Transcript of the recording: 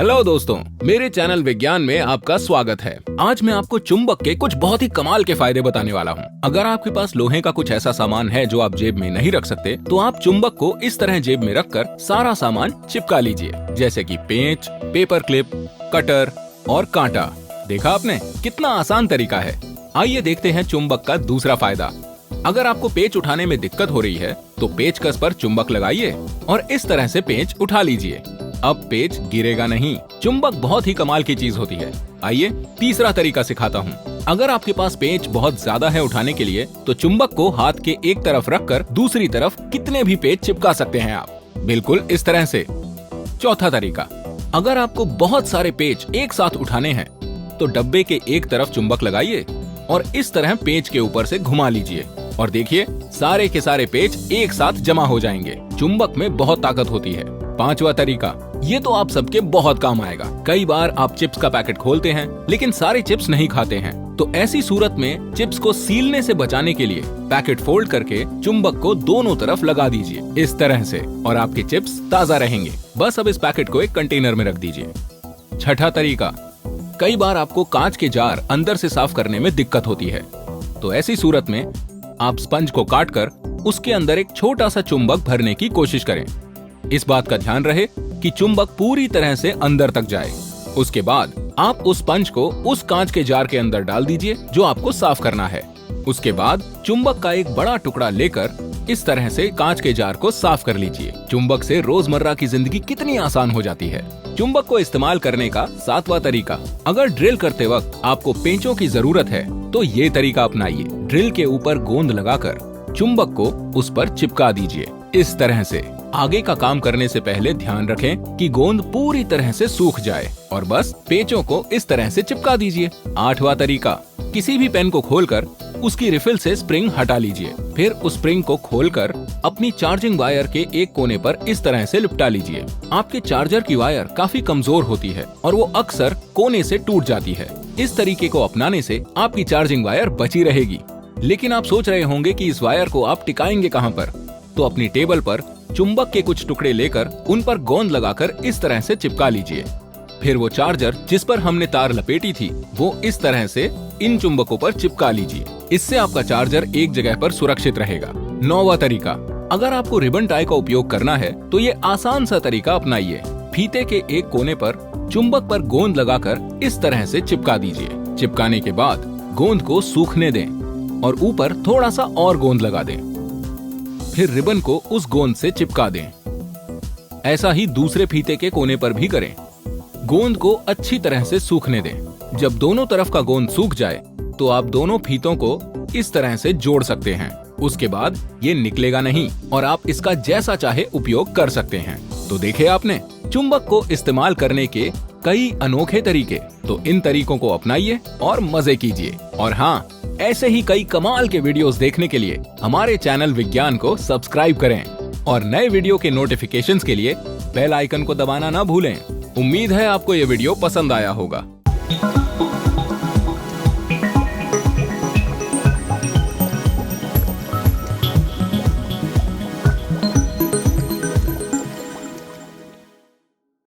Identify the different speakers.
Speaker 1: Hello दोस्तों, मेरे channel विज्ञान में आपका स्वागत है। आज मैं आपको चुंबक के कुछ बहुत ही कमाल के फायदे बताने वाला हूँ। अगर आपके पास लोहे का कुछ ऐसा सामान है जो आप जेब में नहीं रख सकते, तो आप चुंबक को इस तरह जेब में रखकर सारा सामान चिपका लीजिए, जैसे कि पेंच, पेपर क्लिप, कटर और कांटा। देखा आपने, कितना आसान तरीका है। आइए देखते हैं चुंबक का दूसरा फायदा। अगर आपको पेच उठाने में दिक्कत हो रही है, तो पेचकस पर चुंबक लगाइए और इस तरह से पेच उठा लीजिए। अब पेच गिरेगा नहीं। चुंबक बहुत ही कमाल की चीज होती है। आइए तीसरा तरीका सिखाता हूँ। अगर आपके पास पेच बहुत ज्यादा है उठाने के लिए, तो चुंबक को हाथ के एक तरफ रखकर दूसरी तरफ कितने भी पेच चिपका सकते हैं आप, बिल्कुल इस तरह से। चौथा तरीका, अगर आपको बहुत सारे पेच एक साथ उठाने हैं, तो डब्बे के एक तरफ चुंबक लगाइए और इस तरह पेच के ऊपर से घुमा लीजिए और देखिए सारे के सारे पेच एक साथ जमा हो जाएंगे। चुंबक में बहुत ताकत होती है। पांचवा तरीका, ये तो आप सबके बहुत काम आएगा। कई बार आप चिप्स का पैकेट खोलते हैं, लेकिन सारे चिप्स नहीं खाते हैं, तो ऐसी सूरत में चिप्स को सीलने से बचाने के लिए पैकेट फोल्ड करके चुंबक को दोनों तरफ लगा दीजिए इस तरह से, और आपके चिप्स ताज़ा रहेंगे। बस अब इस पैकेट को एक कंटेनर में रख दीजिए। छठा तरीका, कई बार आपको कांच के जार अंदर से साफ करने में दिक्कत होती है, तो ऐसी सूरत में आप स्पंज को काटकर उसके अंदर एक छोटा सा चुंबक भरने की कोशिश करें। इस बात का ध्यान रहे कि चुंबक पूरी तरह से अंदर तक जाए। उसके बाद आप उस स्पंज को उस कांच के जार के अंदर डाल दीजिए जो आपको साफ करना है। उसके बाद चुंबक का एक बड़ा टुकड़ा लेकर इस तरह से कांच के जार को साफ कर लीजिए। चुंबक से रोजमर्रा की जिंदगी कितनी आसान हो जाती है। चुंबक को इस्तेमाल करने का सातवां तरीका, अगर ड्रिल करते वक्त आपको पेंचों की जरूरत है, तो ये तरीका अपनाइए। ड्रिल के ऊपर गोंद लगाकर चुंबक को उस पर चिपका दीजिए इस तरह से। आगे का काम करने से पहले ध्यान रखें कि गोंद पूरी तरह से सूख जाए और बस पेंचों को इस तरह से चिपका दीजिए। आठवां तरीका, किसी भी पेन को खोलकर उसकी रिफिल से स्प्रिंग हटा लीजिए। फिर उस स्प्रिंग को खोलकर अपनी चार्जिंग वायर के एक कोने पर इस तरह से लिपटा लीजिए। आपके चार्जर की वायर काफी कमजोर होती है और वो अक्सर कोने से टूट जाती है। इस तरीके को अपनाने से आपकी चार्जिंग वायर बची रहेगी। लेकिन आप सोच रहे होंगे कि इस वायर को आप टिकाएंगे कहाँ पर? तो अपनी टेबल पर चुंबक के कुछ टुकड़े लेकर उन पर गोंद लगाकर इस तरह से चिपका लीजिए। फिर वो चार्जर जिस पर हमने तार लपेटी थी, वो इस तरह से इन चुंबकों पर चिपका लीजिए। इससे आपका चार्जर एक जगह पर सुरक्षित रहेगा। नौवां तरीका, अगर आपको रिबन टाई का उपयोग करना है, तो ये आसान सा तरीका अपनाइए। फीते के एक कोने पर चुंबक पर गोंद लगाकर इस तरह से चिपका दीजिए। चिपकाने के बाद गोंद को सूखने दें और ऊपर थोड़ा सा और गोंद लगा दें। फिर रिबन को उस गोंद से चिपका दें। ऐसा ही दूसरे फीते के कोने पर भी करें। गोंद को अच्छी तरह से सूखने दें। जब दोनों तरफ का गोंद सूख जाए, तो आप दोनों फीतों को इस तरह से जोड़ सकते हैं। उसके बाद ये निकलेगा नहीं और आप इसका जैसा चाहे उपयोग कर सकते हैं। तो देखे आपने, चुंबक को इस्तेमाल करने के कई अनोखे तरीके। तो इन तरीकों को अपनाइए और मजे कीजिए। और हाँ, ऐसे ही कई कमाल के वीडियोस देखने के लिए हमारे चैनल विज्ञान को सब्सक्राइब करें और नए वीडियो के नोटिफिकेशंस के लिए बेल आइकन को दबाना ना भूलें। उम्मीद है आपको ये वीडियो पसंद आया होगा।